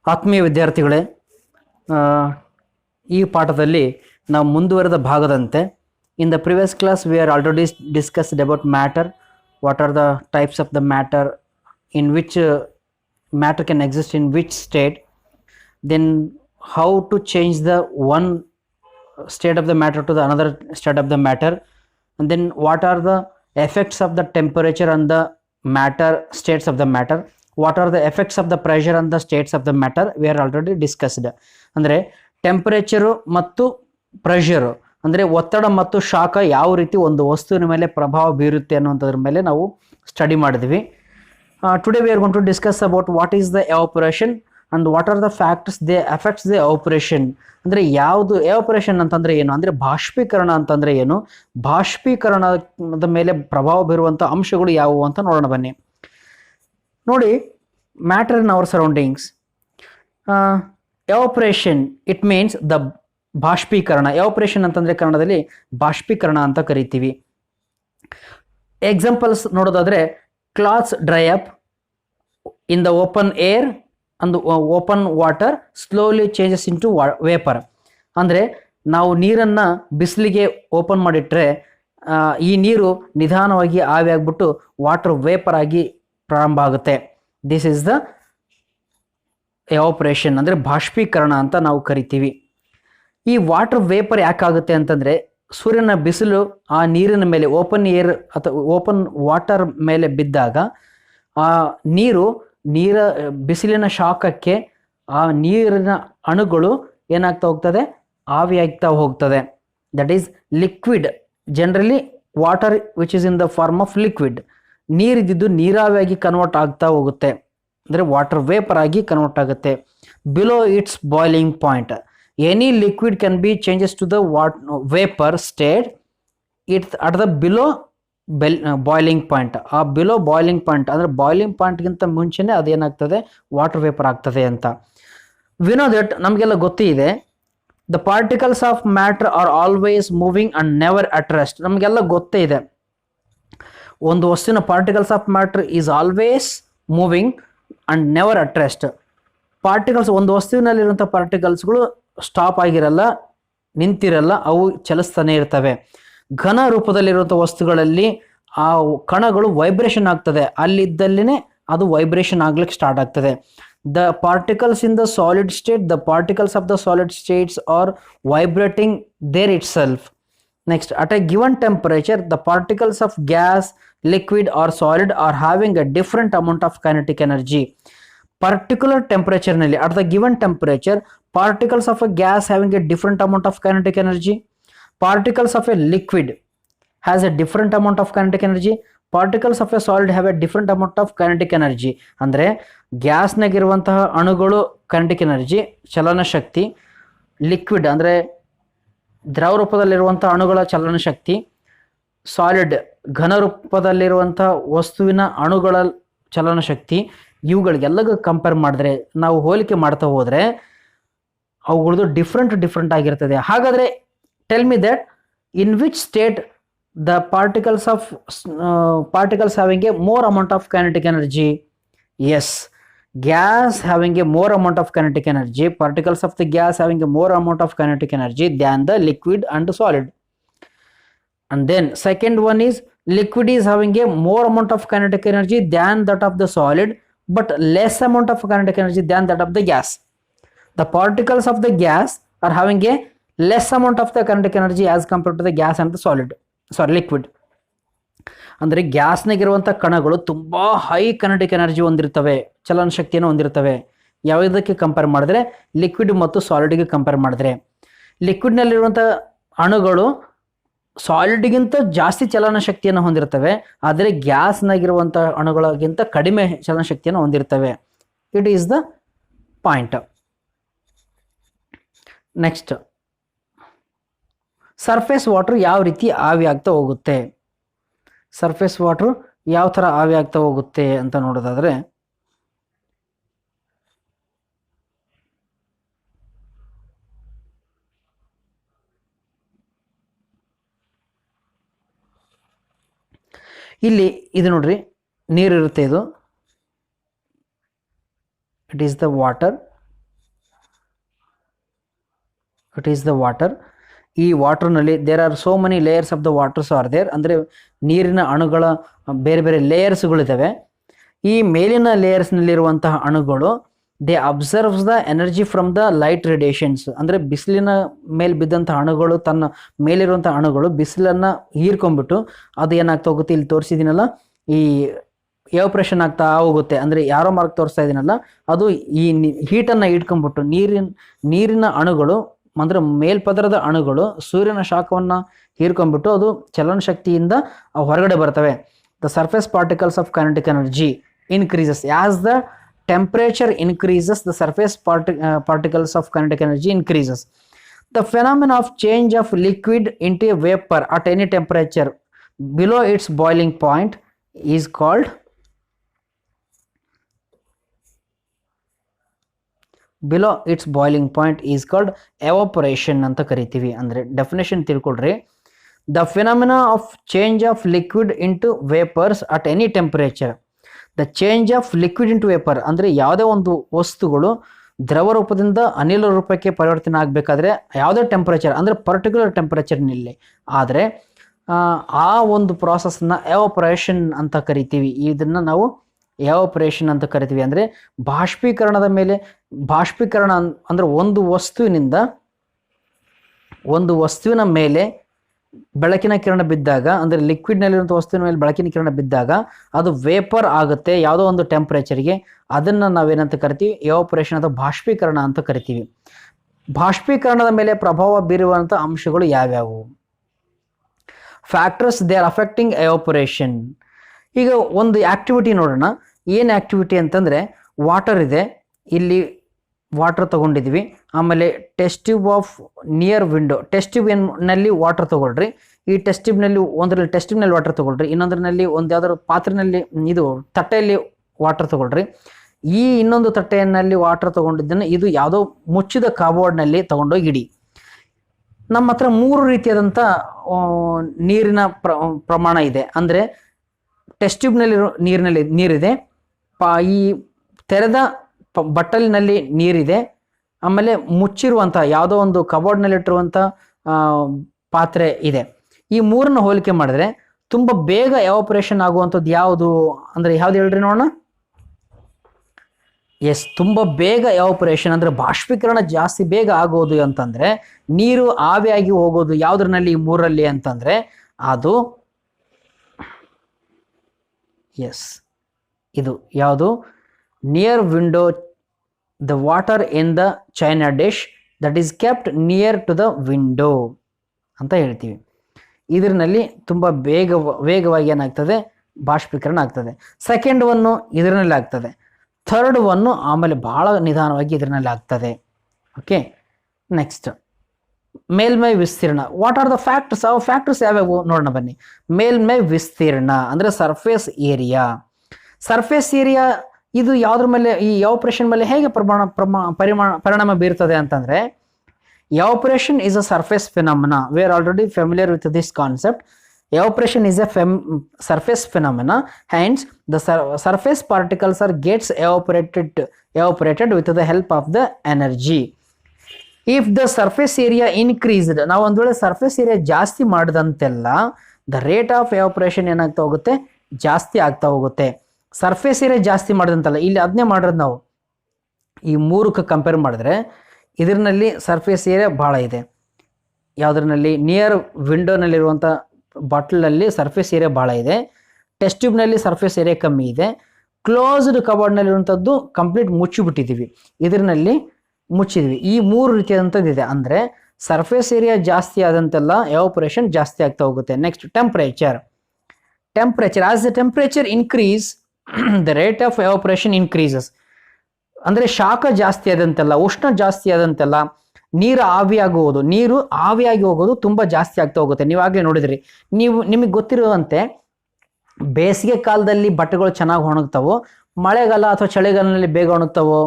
ಆತ್ಮೀಯ ವಿದ್ಯಾರ್ಥಿಗಳೇ, ಈ ಪಾಠದಲ್ಲಿ ನಾವು ಮುಂದುವರೆದ ಭಾಗದಂತೆ in the previous class we are already discussed about matter, what are the types of the matter, in which matter can exist in which state, then how to change the one state of the matter to the another state of the matter, and then what are the effects of the temperature on the matter, states of the matter, what are the effects of the pressure on the states of the matter, we are already discussed. ಅಂದರೆ temperature ಮತ್ತು pressure ಅಂದರೆ ಒತ್ತಡ ಮತ್ತು ಶಾಖ ಯಾವ ರೀತಿ ಒಂದು ವಸ್ತುವಿನ ಮೇಲೆ ಪ್ರಭಾವ ಬೀರುತ್ತೆ ಅನ್ನುವಂಥದ್ರ ಮೇಲೆ ನಾವು ಸ್ಟಡಿ ಮಾಡಿದ್ವಿ. Today we are going to discuss about what is the evaporation and what are the factors they affects the evaporation. ಅಂದರೆ ಯಾವುದು ಎವಾಪರೇಷನ್ ಅಂತಂದರೆ ಏನು, ಅಂದರೆ ಬಾಷ್ಪೀಕರಣ ಅಂತಂದರೆ ಏನು, ಬಾಷ್ಪೀಕರಣದ ಮೇಲೆ ಪ್ರಭಾವ ಬೀರುವಂಥ ಅಂಶಗಳು ಯಾವುವು ಅಂತ ನೋಡೋಣ ಬನ್ನಿ. ನೋಡಿ, matter in our surroundings. Evaporation it means the ಬಾಷ್ಪೀಕರಣ. ಎವಾಪರೇಷನ್ ಅಂತಂದರೆ ಕನ್ನಡದಲ್ಲಿ ಬಾಷ್ಪೀಕರಣ ಅಂತ ಕರಿತೀವಿ. ಎಕ್ಸಾಂಪಲ್ಸ್ ನೋಡೋದಾದರೆ, cloths dry up in the open air and open water slowly changes into vapor. ಅಂದರೆ ನಾವು ನೀರನ್ನು ಬಿಸಿಲಿಗೆ ಓಪನ್ ಮಾಡಿಟ್ರೆ ಈ ನೀರು ನಿಧಾನವಾಗಿ ಆವಿಯಾಗ್ಬಿಟ್ಟು ವಾಟರ್ ವೇಪರ್ ಆಗಿ ಪ್ರಾರಂಭ ಆಗುತ್ತೆ. ದಿಸ್ ಈಸ್ ದ ಎವಾಪರೇಷನ್, ಅಂದರೆ ಬಾಷ್ಪೀಕರಣ ಅಂತ ನಾವು ಕರಿತೀವಿ. ಈ ವಾಟರ್ ವೇಪರ್ ಯಾಕಾಗುತ್ತೆ ಅಂತಂದರೆ, ಸೂರ್ಯನ ಬಿಸಿಲು ಆ ನೀರಿನ ಮೇಲೆ ಓಪನ್ ಏರ್ ಅಥವಾ ಓಪನ್ ವಾಟರ್ ಮೇಲೆ ಬಿದ್ದಾಗ ಆ ಬಿಸಿಲಿನ ಶಾಖಕ್ಕೆ ಆ ನೀರಿನ ಅಣುಗಳು ಏನಾಗ್ತಾ ಹೋಗ್ತದೆ, ಆವಿಯಾಗ್ತಾ ಹೋಗ್ತದೆ. That is liquid. Generally water which is in the form of liquid, ನೀರಿದ್ದು ನೀರಾವಿಯಾಗಿ ಕನ್ವರ್ಟ್ ಆಗ್ತಾ ಹೋಗುತ್ತೆ, ಅಂದರೆ ವಾಟರ್ ವೇಪರ್ ಆಗಿ ಕನ್ವರ್ಟ್ ಆಗುತ್ತೆ. Below its boiling point, any liquid can be changes to the vapor state it's at the below boiling point. ಆ below boiling point ಅಂದರೆ boiling ಪಾಯಿಂಟ್ಗಿಂತ ಮುಂಚೆನೇ ಅದೇನಾಗ್ತದೆ, ವಾಟರ್ ವೇಪರ್ ಆಗ್ತದೆ ಅಂತ. ವಿ ನೋ ದಟ್, ನಮಗೆಲ್ಲ ಗೊತ್ತಿದೆ, the particles of matter are always moving and never at rest. ನಮಗೆಲ್ಲ ಗೊತ್ತೇ ಇದೆ, ಒಂದು ವಸ್ತುವಿನ particles of matter is always moving and never at rest. Particles, ಒಂದು ವಸ್ತುವಿನಲ್ಲಿರುವಂಥ ಪಾರ್ಟಿಕಲ್ಸ್ಗಳು ಸ್ಟಾಪ್ ಆಗಿರಲ್ಲ, ನಿಂತಿರಲ್ಲ, ಅವು ಚಲಿಸ್ತಾನೆ ಇರ್ತವೆ. ಘನ ರೂಪದಲ್ಲಿರುವಂಥ ವಸ್ತುಗಳಲ್ಲಿ ಆ ಕಣಗಳು ವೈಬ್ರೇಷನ್ ಆಗ್ತದೆ, ಅಲ್ಲಿದ್ದಲ್ಲಿನೇ ಅದು ವೈಬ್ರೇಷನ್ ಆಗ್ಲಿಕ್ಕೆ ಸ್ಟಾರ್ಟ್ ಆಗ್ತದೆ. The particles in the solid state, the particles of the solid states are vibrating their itself. Next, at a given temperature the particles of gas, liquid or solid are having a different amount of kinetic energy. Particular ಟೆಂಪರೇಚರ್ನಲ್ಲಿ, at the given temperature, particles of a gas having a different amount of kinetic energy, particles of a liquid has a different amount of kinetic energy, particles of a solid have a different amount of kinetic energy. ಅಂದರೆ ಗ್ಯಾಸ್ನಾಗಿರುವಂತಹ ಅಣುಗಳು kinetic energy, ಚಲನ ಶಕ್ತಿ, liquid ಅಂದರೆ ದ್ರವ ರೂಪದಲ್ಲಿರುವಂಥ ಅಣುಗಳ ಚಲನ ಶಕ್ತಿ, solid ಘನ ರೂಪದಲ್ಲಿರುವಂಥ ವಸ್ತುವಿನ ಅಣುಗಳ ಚಲನ ಶಕ್ತಿ, ಇವುಗಳಿಗೆಲ್ಲಗೂ ಕಂಪೇರ್ ಮಾಡಿದ್ರೆ, ನಾವು ಹೋಲಿಕೆ ಮಾಡ್ತಾ ಹೋದರೆ ಅವುಗಳದ್ದು ಡಿಫ್ರೆಂಟ್ ಆಗಿರ್ತದೆ. ಹಾಗಾದರೆ tell me that in which state the particles having a more amount of kinetic energy? Yes, gas having a more amount of kinetic energy, particles of the gas having a more amount of kinetic energy than the liquid and solid. And then second one is liquid is having a more amount of kinetic energy than that of the solid, but less amount of kinetic energy than that of the gas. The particles of the gas are having a less amount of the kinetic energy as compared to the gas and the liquid. ಅಂದರೆ ಗ್ಯಾಸ್ನಾಗಿರುವಂಥ ಕಣಗಳು ತುಂಬ high kinetic energy ಹೊಂದಿರ್ತವೆ, ಚಲನ ಶಕ್ತಿಯನ್ನು ಹೊಂದಿರ್ತವೆ. ಯಾವುದಕ್ಕೆ compare ಮಾಡಿದ್ರೆ, liquid ಮತ್ತು ಸಾಲಿಡ್ಗೆ ಕಂಪೇರ್ ಮಾಡಿದ್ರೆ. ಲಿಕ್ವಿಡ್ನಲ್ಲಿರುವಂಥ ಅಣುಗಳು ಸಾಲಿಡ್ಗಿಂತ ಜಾಸ್ತಿ ಚಲನ ಶಕ್ತಿಯನ್ನು ಹೊಂದಿರ್ತವೆ, ಆದರೆ ಗ್ಯಾಸ್ನಾಗಿರುವಂಥ ಅಣುಗಳಿಗಿಂತ ಕಡಿಮೆ ಚಲನ ಶಕ್ತಿಯನ್ನು ಹೊಂದಿರ್ತವೆ. It is the point. Next, surface water ಯಾವ ರೀತಿ ಆವಿ ಆಗ್ತಾ ಹೋಗುತ್ತೆ, ಸರ್ಫೇಸ್ ವಾಟರ್ ಯಾವ ಥರ ಆವಿ ಆಗ್ತಾ ಹೋಗುತ್ತೆ ಅಂತ ನೋಡೋದಾದರೆ, ಇಲ್ಲಿ ಇದು ನೋಡ್ರಿ, ನೀರಿರುತ್ತೆ, ಇದು it is the water. It is the water. ಈ ವಾಟರ್ನಲ್ಲಿ there are so many layers of the waters are there, ಅಂದರೆ ನೀರಿನ ಅಣುಗಳ ಬೇರೆ ಬೇರೆ ಲೇಯರ್ಸ್ಗಳಿದ್ದಾವೆ. ಈ ಮೇಲಿನ ಲೇಯರ್ಸ್ನಲ್ಲಿರುವಂತಹ ಅಣುಗಳು they observes the energy from the light radiations, ಅಂದರೆ ಬಿಸಿಲಿನ ಮೇಲೆ ಬಿದ್ದಂತಹ ಅಣುಗಳು, ತನ್ನ ಮೇಲಿರುವಂತಹ ಅಣುಗಳು ಬಿಸಿಲನ್ನು ಹೀರ್ಕೊಂಡ್ಬಿಟ್ಟು ಅದು ಏನಾಗ್ತಾ ಹೋಗುತ್ತೆ, ಇಲ್ಲಿ ತೋರಿಸಿದ್ದೀನಲ್ಲ ಈ ಎವಾಪರೇಷನ್ ಆಗ್ತಾ ಹೋಗುತ್ತೆ. ಅಂದರೆ ಯಾರೋ ಮಾರ್ಕ್ ತೋರಿಸ್ತಾ ಇದ್ದೀನಲ್ಲ ಅದು ಈ ಹೀಟನ್ನು ಇಟ್ಕೊಂಡ್ಬಿಟ್ಟು ನೀರಿನ ಅಣುಗಳು ಅಂದರೆ ಮೇಲ್ಪದರದ ಅಣುಗಳು ಸೂರ್ಯನ ಶಾಖವನ್ನು ಹೀರ್ಕೊಂಡ್ಬಿಟ್ಟು ಅದು ಚಲನ ಶಕ್ತಿಯಿಂದ ಹೊರಗಡೆ ಬರ್ತವೆ. The surface particles of kinetic energy increases as the temperature increases, the surface particles of kinetic energy increases. The phenomenon of change of liquid into a vapor at any temperature below its boiling point is called evaporation ಅಂತ ಕರಿತೀವಿ. ಅಂದರೆ definition ತಿಳ್ಕೊಳ್ರಿ. The phenomenon of change of liquid into vapors at any temperature. The change of liquid into vapour ಅಂದರೆ ಯಾವುದೇ ಒಂದು ವಸ್ತುಗಳು ದ್ರವ ರೂಪದಿಂದ ಅನಿಲ ರೂಪಕ್ಕೆ ಪರಿವರ್ತನೆ ಆಗಬೇಕಾದ್ರೆ ಯಾವುದೇ ಟೆಂಪರೇಚರ್ ಅಂದರೆ ಪರ್ಟಿಕ್ಯುಲರ್ ಟೆಂಪರೇಚರ್ನಲ್ಲಿ ಆದರೆ ಆ ಒಂದು ಪ್ರಾಸೆಸ್ನ ಎವಾಪರೇಷನ್ ಅಂತ ಕರಿತೀವಿ. ಇದನ್ನು ನಾವು ಎವಾಪರೇಷನ್ ಅಂತ ಕರಿತೀವಿ. ಅಂದರೆ ಬಾಷ್ಪೀಕರಣ ಅಂದರೆ ಒಂದು ವಸ್ತುವಿನ ಮೇಲೆ ಬೆಳಕಿನ ಕಿರಣ ಬಿದ್ದಾಗ, ಅಂದರೆ ಲಿಕ್ವಿಡ್ನಲ್ಲಿರುವಂಥ ವಸ್ತುವಿನ ಮೇಲೆ ಬೆಳಕಿನ ಕಿರಣ ಬಿದ್ದಾಗ ಅದು ವೇಪರ್ ಆಗುತ್ತೆ ಯಾವುದೋ ಒಂದು ಟೆಂಪರೇಚರ್ಗೆ. ಅದನ್ನು ನಾವೇನಂತ ಕರಿತೀವಿ, ಎವಾಪರೇಷನ್ ಅಥವಾ ಬಾಷ್ಪೀಕರಣ ಅಂತ ಕರಿತೀವಿ. ಬಾಷ್ಪೀಕರಣದ ಮೇಲೆ ಪ್ರಭಾವ ಬೀರುವಂಥ ಅಂಶಗಳು ಯಾವ್ಯಾವು? Factors they are affecting evaporation. ಈಗ ಒಂದು ಆಕ್ಟಿವಿಟಿ ನೋಡೋಣ. ಏನು ಆಕ್ಟಿವಿಟಿ ಅಂತಂದರೆ, ವಾಟರ್ ಇದೆ, ಇಲ್ಲಿ ವಾಟರ್ ತೊಗೊಂಡಿದ್ವಿ. ಆಮೇಲೆ test tube of near window, test ಟ್ಯೂಬ್ನಲ್ಲಿ ವಾಟರ್ ತೊಗೊಳ್ರಿ. ಈ ಟೆಸ್ಟ್ ಟ್ಯೂಬ್ನಲ್ಲಿ ವಾಟರ್ ತೊಗೊಳ್ರಿ, ಇನ್ನೊಂದರಲ್ಲಿ ಒಂದು ಯಾವ್ದಾದ್ರು ಪಾತ್ರೆಯಲ್ಲಿ ತಟ್ಟೆಯಲ್ಲಿ ವಾಟರ್ ತೊಗೊಳ್ರಿ. ಈ ಇನ್ನೊಂದು ತಟ್ಟೆಯಲ್ಲಿ ವಾಟರ್ ತೊಗೊಂಡಿದ್ದನ್ನು ಇದು ಯಾವುದೋ ಮುಚ್ಚಿದ ಕಾಬೋರ್ಡ್ನಲ್ಲಿ ತೊಗೊಂಡೋಗಿ ಇಡಿ. ನಮ್ಮ ಹತ್ರ 3 ರೀತಿಯಾದಂಥ ನೀರಿನ ಪ್ರಮಾಣ ಇದೆ. ಅಂದರೆ ಟೆಸ್ಟ್ ಟ್ಯೂಬ್ನಲ್ಲಿರೋ ನೀರಿದೆ, ಈ ತೆರೆದ ಬಟ್ಟಲಿನಲ್ಲಿ ನೀರಿದೆ, ಆಮೇಲೆ ಮುಚ್ಚಿರುವಂಥ ಯಾವುದೋ ಒಂದು ಕಬೋರ್ಡ್ನಲ್ಲಿಟ್ಟಿರುವಂಥ ಪಾತ್ರೆ ಇದೆ. ಈ 3ನ್ನು ಹೋಲಿಕೆ ಮಾಡಿದ್ರೆ ತುಂಬ ಬೇಗ ಎವಾಪರೇಷನ್ ಆಗುವಂಥದ್ದು ಯಾವುದು ಅಂದರೆ ಯಾವ್ದು ಹೇಳ್ರಿ ನೋಡೋಣ. ಎಸ್, ತುಂಬ ಬೇಗ ಎವಾಪರೇಷನ್ ಅಂದರೆ ಬಾಷ್ಪೀಕರಣ ಜಾಸ್ತಿ ಬೇಗ ಆಗೋದು ಅಂತಂದರೆ, ನೀರು ಆವಿಯಾಗಿ ಹೋಗೋದು ಯಾವುದ್ರಲ್ಲಿ, ಈ 3ರಲ್ಲಿ ಅಂತಂದರೆ ಅದು ಇದು ಯಾವುದು, near window, the water in the china dish that is kept near to the window ಅಂತ ಹೇಳ್ತೀವಿ. ಇದರಲ್ಲಿ ತುಂಬ ವೇಗವಾಗಿ ಏನಾಗ್ತದೆ, ಬಾಷ್ಪೀಕರಣ ಆಗ್ತದೆ. ಸೆಕೆಂಡ್ ಒನ್ನು ಇದರಲ್ಲಿ ಆಗ್ತದೆ, ಥರ್ಡ್ ಒನ್ನು ಆಮೇಲೆ ಭಾಳ ನಿಧಾನವಾಗಿ ಇದರಲ್ಲಿ ಆಗ್ತದೆ. ಓಕೆ, ನೆಕ್ಸ್ಟ್ ಮೇಲ್ಮೈ ವಿಸ್ತೀರ್ಣ. What are the factors? Factors ಯಾವ್ಯಾವು ನೋಡೋಣ ಬನ್ನಿ. ಮೇಲ್ಮೈ ವಿಸ್ತೀರ್ಣ ಅಂದರೆ ಸರ್ಫೇಸ್ ಏರಿಯಾ. ಸರ್ಫೇಸ್ ಏರಿಯಾ ಇದು ಯಾವುದ್ರ ಮೇಲೆ, ಈ ಎವಾಪರೇಷನ್ ಮೇಲೆ ಹೇಗೆ ಪರಿಣಾಮ ಬೀರ್ತದೆ ಅಂತಂದರೆ, evaporation is a surface phenomena. V are already familiar with this concept. Evaporation is a surface phenomena, hence the surface particles gets evaporated with the help of the energy. If the surface area increased, ನಾವು ಒಂದು ವೇಳೆ surface area ಜಾಸ್ತಿ ಮಾಡಿದಂತೆಲ್ಲ the rate of evaporation ಏನಾಗ್ತಾ ಹೋಗುತ್ತೆ, ಜಾಸ್ತಿ ಆಗ್ತಾ ಹೋಗುತ್ತೆ. Surface area ಜಾಸ್ತಿ ಮಾಡಿದಂತಲ್ಲ, ಇಲ್ಲಿ ಅದನ್ನೇ ಮಾಡೋದು ನಾವು. ಈ 3ಕ್ಕೆ ಕಂಪೇರ್ ಮಾಡಿದ್ರೆ ಇದರಲ್ಲಿ ಸರ್ಫೇಸ್ ಏರಿಯಾ ಭಾಳ ಇದೆ. ಯಾವುದ್ರಲ್ಲಿ, ನಿಯರ್ ವಿಂಡೋನಲ್ಲಿರುವಂಥ ಬಾಟಲಲ್ಲಿ ಸರ್ಫೇಸ್ ಏರಿಯಾ ಭಾಳ ಇದೆ, ಟೆಸ್ಟ್ ಟ್ಯೂಬ್ನಲ್ಲಿ ಸರ್ಫೇಸ್ ಏರಿಯಾ ಕಮ್ಮಿ ಇದೆ, ಕ್ಲೋಸ್ಡ್ ಕಬೋರ್ಡ್ನಲ್ಲಿರುವಂಥದ್ದು ಕಂಪ್ಲೀಟ್ ಮುಚ್ಚಿಬಿಟ್ಟಿದ್ದೀವಿ, ಇದರಲ್ಲಿ ಮುಚ್ಚಿದ್ವಿ. ಈ 3 ರೀತಿಯಾದಂಥದ್ದು ಇದೆ. ಅಂದರೆ ಸರ್ಫೇಸ್ ಏರಿಯಾ ಜಾಸ್ತಿ ಆದಂತೆಲ್ಲ ಎವಾಪರೇಷನ್ ಜಾಸ್ತಿ ಆಗ್ತಾ ಹೋಗುತ್ತೆ. Next temperature. As the temperature increase the rate of evaporation increases. ಅಂದರೆ ಶಾಖ ಜಾಸ್ತಿ ಆದಂತೆಲ್ಲ, ಉಷ್ಣ ಜಾಸ್ತಿ ಆದಂತೆಲ್ಲ ನೀರು ಆವಿಯಾಗಿ ಹೋಗೋದು ತುಂಬ ಜಾಸ್ತಿ ಆಗ್ತಾ ಹೋಗುತ್ತೆ. ನೀವಾಗಲೇ ನೋಡಿದ್ರಿ, ನಿಮಗೆ ಗೊತ್ತಿರುವಂತೆ ಬೇಸಿಗೆ ಕಾಲದಲ್ಲಿ ಬಟ್ಟೆಗಳು ಚೆನ್ನಾಗಿ ಒಣಗ್ತಾವೋ, ಮಳೆಗಾಲ ಅಥವಾ ಚಳಿಗಾಲದಲ್ಲಿ ಬೇಗ ಒಣಗ್ತಾವೋ?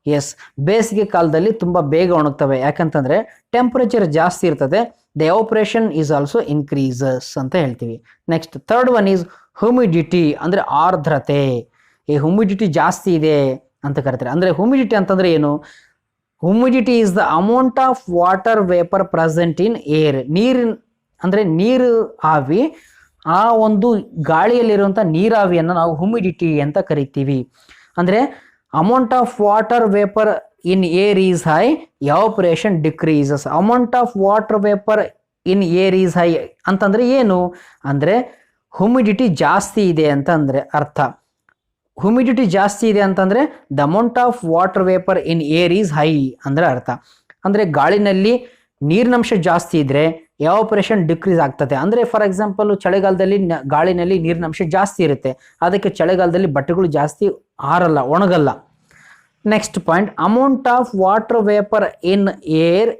ಎಸ್, ಬೇಸಿಗೆ ಕಾಲದಲ್ಲಿ ತುಂಬ ಬೇಗ ಒಣಗ್ತವೆ. ಯಾಕಂತಂದರೆ ಟೆಂಪರೇಚರ್ ಜಾಸ್ತಿ ಇರ್ತದೆ. The evaporation is also increases ಅಂತ ಹೇಳ್ತೀವಿ. Next third one is humidity, ಅಂದರೆ ಆರ್ದ್ರತೆ. ಈ ಹ್ಯೂಮಿಡಿಟಿ ಜಾಸ್ತಿ ಇದೆ ಅಂತ ಕರಿತಾರೆ. ಅಂದರೆ ಹ್ಯೂಮಿಡಿಟಿ ಅಂತಂದರೆ ಏನು? Humidity is the amount of water vapour present in air. ನೀರು ಆವಿ, ಆ ಒಂದು ಗಾಳಿಯಲ್ಲಿರುವಂಥ ನೀರಾವಿಯನ್ನು ನಾವು ಹ್ಯೂಮಿಡಿಟಿ ಅಂತ ಕರಿತೀವಿ. ಅಂದರೆ amount of water vapour in air is high, evaporation decreases. Amount of water vapour in air is high ಅಂತಂದ್ರೆ ಏನು ಅಂದರೆ ಹ್ಯೂಮಿಡಿಟಿ ಜಾಸ್ತಿ ಇದೆ ಅಂತ ಅಂದರೆ ಅರ್ಥ. ಹ್ಯೂಮಿಡಿಟಿ ಜಾಸ್ತಿ ಇದೆ ಅಂತಂದ್ರೆ the amount of water vapour in air is high ಅಂದ್ರೆ ಅರ್ಥ. ಅಂದರೆ ಗಾಳಿನಲ್ಲಿ ನೀರಿನಂಶ ಜಾಸ್ತಿ ಇದ್ರೆ ಎವಾಪರೇಷನ್ ಡಿಕ್ರೀಸ್ ಆಗ್ತದೆ. ಅಂದರೆ ಫಾರ್ ಎಕ್ಸಾಂಪಲ್ ಚಳಿಗಾಲದಲ್ಲಿ ಗಾಳಿನಲ್ಲಿ ನೀರಿನಂಶ ಜಾಸ್ತಿ ಇರುತ್ತೆ, ಅದಕ್ಕೆ ಚಳಿಗಾಲದಲ್ಲಿ ಬಟ್ಟೆಗಳು ಜಾಸ್ತಿ ಆರಲ್ಲ, ಒಣಗಲ್ಲ. Next point, amount of water vapour in air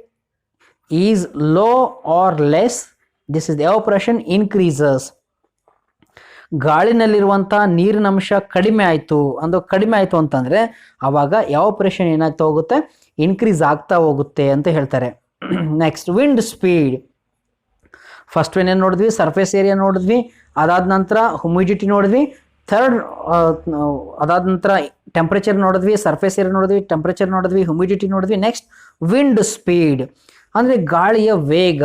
is low or less, this is evaporation increases. ಗಾಳಿನಲ್ಲಿರುವಂಥ ನೀರಿನಂಶ ಕಡಿಮೆ ಆಯಿತು ಅಂತಂದರೆ ಆವಾಗ ಎವಾಪರೇಷನ್ ಏನಾಗ್ತಾ ಹೋಗುತ್ತೆ, ಇನ್ಕ್ರೀಸ್ ಆಗ್ತಾ ಹೋಗುತ್ತೆ ಅಂತ ಹೇಳ್ತಾರೆ. Next, wind speed. ಫಸ್ಟ್ ಏನೇನು ನೋಡಿದ್ವಿ, ಸರ್ಫೇಸ್ ಏರಿಯಾ ನೋಡಿದ್ವಿ, ಅದಾದ ನಂತರ ಹ್ಯೂಮಿಡಿಟಿ ನೋಡಿದ್ವಿ, ಅದಾದ ನಂತರ ಟೆಂಪ್ರೇಚರ್ ನೋಡಿದ್ವಿ, ಸರ್ಫೇಸ್ ಏರಿಯಾ ನೋಡಿದ್ವಿ, ಟೆಂಪ್ರೇಚರ್ ನೋಡಿದ್ವಿ, ಹ್ಯೂಮಿಡಿಟಿ ನೋಡಿದ್ವಿ. ನೆಕ್ಸ್ಟ್ ವಿಂಡ್ ಸ್ಪೀಡ್ ಅಂದರೆ ಗಾಳಿಯ ವೇಗ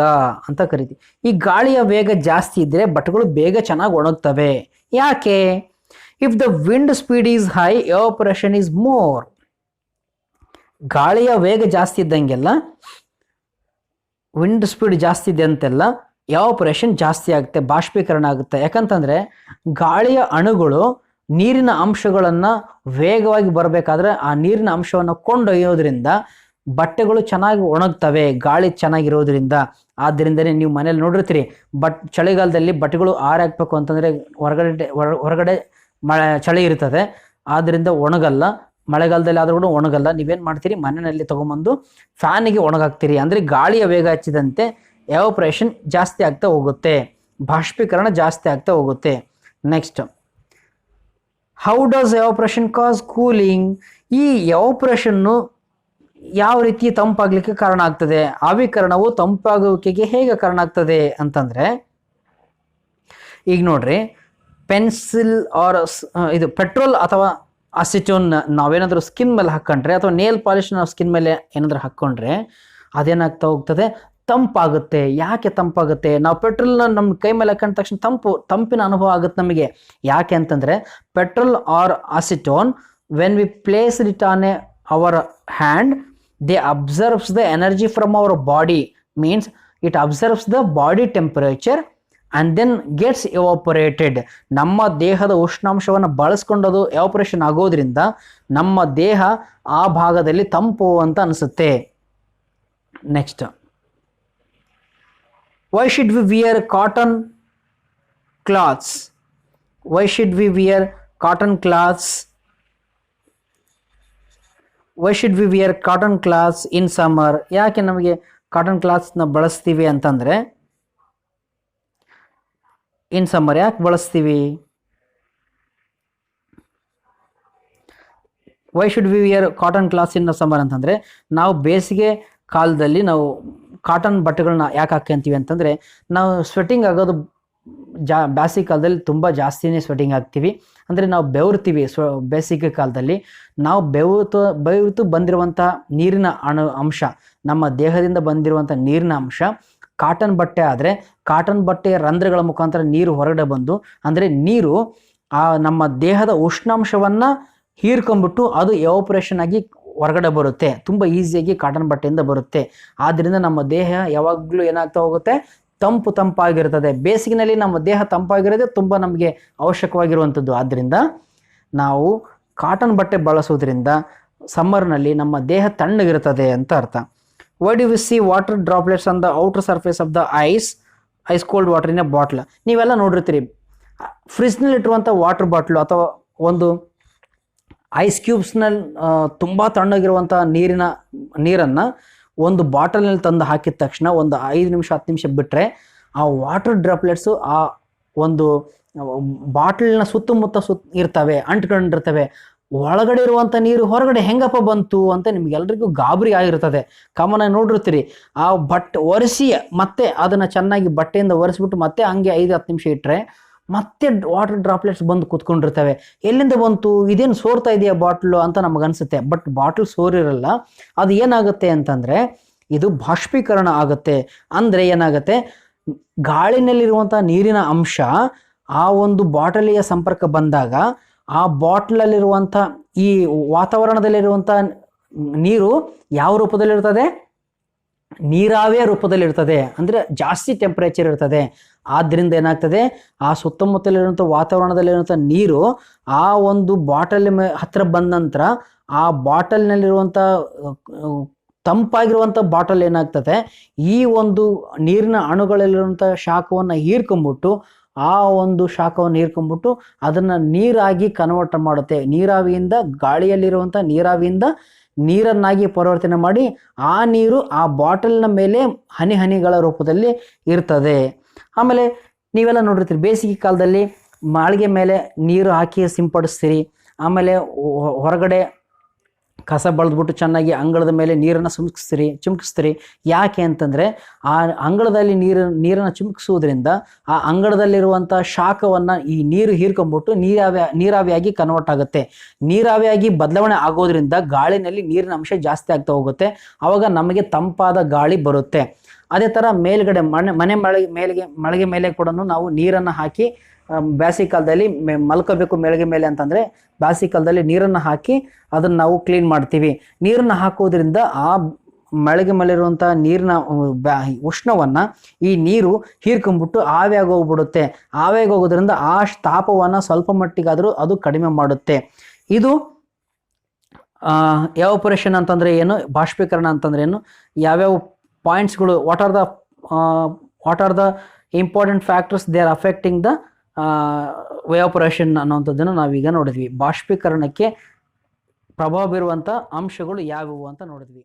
ಅಂತ ಕರಿತೀವಿ. ಈ ಗಾಳಿಯ ವೇಗ ಜಾಸ್ತಿ ಇದ್ದರೆ ಬಟ್ಟೆಗಳು ಬೇಗ ಚೆನ್ನಾಗಿ ಒಣಗ್ತವೆ. ಯಾಕೆ? If the wind speed is high evaporation is more. ಗಾಳಿಯ ವೇಗ ಜಾಸ್ತಿ ಇದ್ದಂಗೆಲ್ಲ, ವಿಂಡ್ ಸ್ಪೀಡ್ ಜಾಸ್ತಿ ಇದೆ ಅಂತೆಲ್ಲ ಎವಾಪರೇಷನ್ ಜಾಸ್ತಿ ಆಗುತ್ತೆ, ಬಾಷ್ಪೀಕರಣ ಆಗುತ್ತೆ. ಯಾಕಂತಂದರೆ ಗಾಳಿಯ ಅಣುಗಳು ನೀರಿನ ಅಂಶಗಳನ್ನು ವೇಗವಾಗಿ ಬರಬೇಕಾದ್ರೆ ಆ ನೀರಿನ ಅಂಶವನ್ನು ಕೊಂಡೊಯ್ಯೋದ್ರಿಂದ ಬಟ್ಟೆಗಳು ಚೆನ್ನಾಗಿ ಒಣಗ್ತವೆ, ಗಾಳಿ ಚೆನ್ನಾಗಿರೋದ್ರಿಂದ. ಆದ್ದರಿಂದನೇ ನೀವು ಮನೇಲಿ ನೋಡಿರ್ತೀರಿ, ಚಳಿಗಾಲದಲ್ಲಿ ಬಟ್ಟೆಗಳು ಆರಾಕ್ಬೇಕು ಅಂತಂದರೆ ಹೊರಗಡೆ ಚಳಿ ಇರ್ತದೆ, ಆದ್ದರಿಂದ ಒಣಗಲ್ಲ. ಮಳೆಗಾಲದಲ್ಲಿ ಆದರೂ ಕೂಡ ಒಣಗಲ್ಲ. ನೀವೇನು ಮಾಡ್ತೀರಿ, ಮನೆಯಲ್ಲಿ ತೊಗೊಂಬಂದು ಫ್ಯಾನಿಗೆ ಒಣಗಾಕ್ತೀರಿ. ಅಂದರೆ ಗಾಳಿಯ ವೇಗ ಹೆಚ್ಚಿದಂತೆ ಎವಾಪರೇಷನ್ ಜಾಸ್ತಿ ಆಗ್ತಾ ಹೋಗುತ್ತೆ, ಬಾಷ್ಪೀಕರಣ ಜಾಸ್ತಿ ಆಗ್ತಾ ಹೋಗುತ್ತೆ. Next, how does evaporation cause cooling. ಈ ಎವಾಪರೇಷನ್ನು ಯಾವ ರೀತಿ ತಂಪಾಗಲಿಕ್ಕೆ ಕಾರಣ ಆಗ್ತದೆ, ಆವಿಕರಣವು ತಂಪಾಗುವಿಕೆಗೆ ಹೇಗೆ ಕಾರಣ ಆಗ್ತದೆ ಅಂತಂದರೆ, ಈಗ ನೋಡ್ರಿ, ಪೆನ್ಸಿಲ್ ಆರ್ ಇದು ಪೆಟ್ರೋಲ್ ಅಥವಾ ಅಸಿಟೋನ್ ನಾವೇನಾದರೂ ಸ್ಕಿನ್ ಮೇಲೆ ಹಾಕ್ಕೊಂಡ್ರೆ, ಅಥವಾ ನೇಲ್ ಪಾಲಿಶ್ ನಾವು ಸ್ಕಿನ್ ಮೇಲೆ ಏನಾದರೂ ಹಾಕ್ಕೊಂಡ್ರೆ ಅದೇನಾಗ್ತಾ ಹೋಗ್ತದೆ, ತಂಪಾಗುತ್ತೆ. ಯಾಕೆ ತಂಪಾಗುತ್ತೆ? ನಾವು ಪೆಟ್ರೋಲ್ನ ನಮ್ಮ ಕೈ ಮೇಲೆ ಹಾಕೊಂಡ ತಕ್ಷಣ ತಂಪಿನ ಅನುಭವ ಆಗುತ್ತೆ ನಮಗೆ. ಯಾಕೆ ಅಂತಂದರೆ petrol or acetone when we place it on our hand, they observes the energy from our body, means it observes the body temperature and then gets evaporated. ನಮ್ಮ ದೇಹದ ಉಷ್ಣಾಂಶವನ್ನು ಬಳಸ್ಕೊಂಡದು ಎವಾಪರೇಷನ್ ಆಗೋದ್ರಿಂದ ನಮ್ಮ ದೇಹ ಆ ಭಾಗದಲ್ಲಿ ತಂಪು ಅಂತ ಅನಿಸುತ್ತೆ. Next, why should we wear cotton cloths? Why should we wear cotton cloths? Why should we wear cotton cloths in summer? ಯಾಕೆ ನಮಗೆ ಕಾಟನ್ ಕ್ಲಾತ್ಸ್ನ ಬಳಸ್ತೀವಿ ಅಂತಂದರೆ, ಇನ್ ಸಮ್ಮರ್ ಯಾಕೆ ಬಳಸ್ತೀವಿ? Why should we wear cotton cloths in summer ಅಂತಂದರೆ, ನಾವು ಬೇಸಿಗೆ ಕಾಲದಲ್ಲಿ ನಾವು ಕಾಟನ್ ಬಟ್ಟೆಗಳನ್ನ ಯಾಕೆ ಹಾಕ್ಕೊಂತೀವಿ ಅಂತಂದರೆ, ನಾವು ಸ್ವೆಟ್ಟಿಂಗ್ ಆಗೋದು ಬೇಸಿಗೆ ಕಾಲದಲ್ಲಿ ತುಂಬ ಜಾಸ್ತಿನೇ ಸ್ವೆಟ್ಟಿಂಗ್ ಆಗ್ತೀವಿ. ಅಂದರೆ ನಾವು ಬೆವರ್ತೀವಿ. ಬೇಸಿಗೆ ಕಾಲದಲ್ಲಿ ನಾವು ಬೆವರ್ತು ಬಂದಿರುವಂಥ ನೀರಿನ ಅಂಶ, ನಮ್ಮ ದೇಹದಿಂದ ಬಂದಿರುವಂಥ ನೀರಿನ ಅಂಶ ಕಾಟನ್ ಬಟ್ಟೆ ಆದರೆ ಕಾಟನ್ ಬಟ್ಟೆಯ ರಂಧ್ರಗಳ ಮುಖಾಂತರ ನೀರು ಹೊರಗಡೆ ಬಂದು, ಅಂದರೆ ನೀರು ನಮ್ಮ ದೇಹದ ಉಷ್ಣಾಂಶವನ್ನು ಹೀರ್ಕೊಂಡ್ಬಿಟ್ಟು ಅದು ಎವಾಪರೇಷನ್ ಆಗಿ ಹೊರಗಡೆ ಬರುತ್ತೆ. ತುಂಬ ಈಸಿಯಾಗಿ ಕಾಟನ್ ಬಟ್ಟೆಯಿಂದ ಬರುತ್ತೆ. ಆದ್ದರಿಂದ ನಮ್ಮ ದೇಹ ಯಾವಾಗಲೂ ಏನಾಗ್ತಾ ಹೋಗುತ್ತೆ, ತಂಪಾಗಿರ್ತದೆ. ಬೇಸಿಗೆನಲ್ಲಿ ನಮ್ಮ ದೇಹ ತಂಪಾಗಿರೋದೇ ತುಂಬ ನಮಗೆ ಅವಶ್ಯಕವಾಗಿರುವಂಥದ್ದು. ಆದ್ದರಿಂದ ನಾವು ಕಾಟನ್ ಬಟ್ಟೆ ಬಳಸೋದ್ರಿಂದ ಸಮ್ಮರ್ನಲ್ಲಿ ನಮ್ಮ ದೇಹ ತಣ್ಣಗಿರ್ತದೆ ಅಂತ ಅರ್ಥ. Why do we C water droplets on the outer surface of the ice cold water in a bottle? ನೀವೆಲ್ಲ ನೋಡಿರ್ತೀರಿ, ಫ್ರಿಜ್ನಲ್ಲಿಟ್ಟಿರುವಂಥ ವಾಟರ್ ಬಾಟ್ಲು ಅಥವಾ ಒಂದು ಐಸ್ ಕ್ಯೂಬ್ಸ್ನಲ್ಲಿ ತುಂಬ ತಣ್ಣಗಿರುವಂಥ ನೀರನ್ನು ಒಂದು ಬಾಟಲ್ನಲ್ಲಿ ತಂದು ಹಾಕಿದ ತಕ್ಷಣ ಒಂದು 5 ನಿಮಿಷ 10 ನಿಮಿಷ ಬಿಟ್ಟರೆ ಆ ವಾಟರ್ ಡ್ರಾಪ್ಲೆಟ್ಸು ಆ ಒಂದು ಬಾಟಲ್ನ ಸುತ್ತಮುತ್ತ ಇರ್ತವೆ, ಅಂಟ್ಕೊಂಡಿರ್ತವೆ. ಒಳಗಡೆ ಇರುವಂಥ ನೀರು ಹೊರಗಡೆ ಹೆಂಗಪ್ಪ ಬಂತು ಅಂತ ನಿಮ್ಗೆಲ್ರಿಗೂ ಗಾಬರಿ ಆಗಿರ್ತದೆ. ಕಾಮನ್ ಆಗಿ ನೋಡಿರ್ತೀರಿ, ಆ ಒರೆಸಿ ಮತ್ತೆ ಅದನ್ನು ಚೆನ್ನಾಗಿ ಬಟ್ಟೆಯಿಂದ ಒರೆಸ್ಬಿಟ್ಟು ಮತ್ತೆ ಹಂಗೆ 5-10 ನಿಮಿಷ ಇಟ್ಟರೆ ಮತ್ತೆ ವಾಟರ್ ಡ್ರಾಪ್ಲೆಟ್ಸ್ ಬಂದು ಕೂತ್ಕೊಂಡಿರ್ತವೆ. ಎಲ್ಲಿಂದ ಬಂತು, ಇದೇನು ಸೋರ್ತಾ ಇದೆಯಾ ಬಾಟ್ಲು ಅಂತ ನಮಗನ್ಸುತ್ತೆ. But bottle ಸೋರಿರಲ್ಲ. ಅದು ಏನಾಗುತ್ತೆ ಅಂತಂದರೆ ಇದು ಬಾಷ್ಪೀಕರಣ ಆಗುತ್ತೆ. ಅಂದರೆ ಏನಾಗುತ್ತೆ, ಗಾಳಿನಲ್ಲಿರುವಂಥ ನೀರಿನ ಅಂಶ ಆ ಒಂದು ಬಾಟಲಿಯ ಸಂಪರ್ಕ ಬಂದಾಗ ಆ ಬಾಟ್ಲಲ್ಲಿರುವಂಥ ಈ ವಾತಾವರಣದಲ್ಲಿರುವಂಥ ನೀರು ಯಾವ ರೂಪದಲ್ಲಿರ್ತದೆ, ನೀರಾವಿಯ ರೂಪದಲ್ಲಿರ್ತದೆ. ಅಂದರೆ ಜಾಸ್ತಿ ಟೆಂಪ್ರೇಚರ್ ಇರ್ತದೆ. ಆದ್ದರಿಂದ ಏನಾಗ್ತದೆ, ಆ ಸುತ್ತಮುತ್ತಲಿರುವಂಥ ವಾತಾವರಣದಲ್ಲಿರುವಂಥ ನೀರು ಆ ಒಂದು ಬಾಟಲ್ ಹತ್ರ ಬಂದ ನಂತರ ಆ ಬಾಟಲ್ನಲ್ಲಿರುವಂಥ ತಂಪಾಗಿರುವಂಥ ಬಾಟಲ್ ಏನಾಗ್ತದೆ, ಈ ಒಂದು ನೀರಿನ ಅಣುಗಳಲ್ಲಿರುವಂಥ ಶಾಖವನ್ನು ಹೀರ್ಕೊಂಬಿಟ್ಟು ಆ ಒಂದು ಶಾಖವನ್ನು ಹೀರ್ಕೊಂಬಿಟ್ಟು ಅದನ್ನು ನೀರಾಗಿ ಕನ್ವರ್ಟ್ ಮಾಡುತ್ತೆ. ನೀರಾವಿಯಿಂದ, ಗಾಳಿಯಲ್ಲಿರುವಂಥ ನೀರಾವಿಯಿಂದ ನೀರನ್ನಾಗಿ ಪರಿವರ್ತನೆ ಮಾಡಿ ಆ ನೀರು ಆ ಬಾಟಲ್ನ ಮೇಲೆ ಹನಿ ಹನಿಗಳ ರೂಪದಲ್ಲಿ ಇರ್ತದೆ. ಆಮೇಲೆ ನೀವೆಲ್ಲ ನೋಡಿರ್ತೀರಿ, ಬೇಸಿಗೆ ಕಾಲದಲ್ಲಿ ಮಾಳಿಗೆ ಮೇಲೆ ನೀರು ಹಾಕಿ ಸಿಂಪಡಿಸ್ತೀರಿ. ಆಮೇಲೆ ಹೊರಗಡೆ ಕಸ ಬಳ್ದ್ಬಿಟ್ಟು ಚೆನ್ನಾಗಿ ಅಂಗಳದ ಮೇಲೆ ನೀರನ್ನು ಚಿಮುಕಿಸ್ತೀರಿ. ಯಾಕೆ ಅಂತಂದರೆ ಆ ಅಂಗಳದಲ್ಲಿ ನೀರನ್ನು ಚಿಮುಕಿಸುವುದರಿಂದ ಆ ಅಂಗಳದಲ್ಲಿರುವಂಥ ಶಾಖವನ್ನು ಈ ನೀರು ಹೀರ್ಕೊಂಬಿಟ್ಟು ನೀರಾವಿಯಾಗಿ ಕನ್ವರ್ಟ್ ಆಗುತ್ತೆ. ನೀರಾವಿಯಾಗಿ ಬದಲಾವಣೆ ಆಗೋದ್ರಿಂದ ಗಾಳಿನಲ್ಲಿ ನೀರಿನ ಅಂಶ ಜಾಸ್ತಿ ಆಗ್ತಾ ಹೋಗುತ್ತೆ. ಆವಾಗ ನಮಗೆ ತಂಪಾದ ಗಾಳಿ ಬರುತ್ತೆ. ಅದೇ ಥರ ಮೇಲ್ಗಡೆ ಮಳೆಗೆ ಮೇಲೆ ಕೂಡ ನಾವು ನೀರನ್ನು ಹಾಕಿ ಬೇಸಿಗೆ ಕಾಲದಲ್ಲಿ ಮಲ್ಕೋಬೇಕು ಮೇಲ್ಗೆ ಮೇಲೆ ಅಂತಂದರೆ ಬೇಸಿಗೆ ಕಾಲದಲ್ಲಿ ನೀರನ್ನು ಹಾಕಿ ಅದನ್ನು ನಾವು ಕ್ಲೀನ್ ಮಾಡ್ತೀವಿ. ನೀರನ್ನು ಹಾಕೋದ್ರಿಂದ ಆ ಮಳೆಗೆ ಮೇಲಿರುವಂಥ ನೀರಿನ ಉಷ್ಣವನ್ನು ಈ ನೀರು ಹೀರ್ಕೊಂಡ್ಬಿಟ್ಟು ಆವಿಯಾಗಿ ಹೋಗ್ಬಿಡುತ್ತೆ. ಆವಿಯಾಗಿ ಹೋಗೋದ್ರಿಂದ ಆ ತಾಪವನ್ನು ಸ್ವಲ್ಪ ಮಟ್ಟಿಗಾದರೂ ಅದು ಕಡಿಮೆ ಮಾಡುತ್ತೆ. ಇದು ಎವಾಪರೇಷನ್ ಅಂತಂದರೆ ಏನು, ಬಾಷ್ಪೀಕರಣ ಅಂತಂದ್ರೆ ಏನು, ಯಾವ್ಯಾವ ಪಾಯಿಂಟ್ಸ್ಗಳು, what are the important factors they are affecting the evaporation ಅನ್ನೋಂಥದ್ದನ್ನು ನಾವೀಗ ನೋಡಿದ್ವಿ. ಬಾಷ್ಪೀಕರಣಕ್ಕೆ ಪ್ರಭಾವ ಬೀರುವಂಥ ಅಂಶಗಳು ಯಾವುವು ಅಂತ ನೋಡಿದ್ವಿ.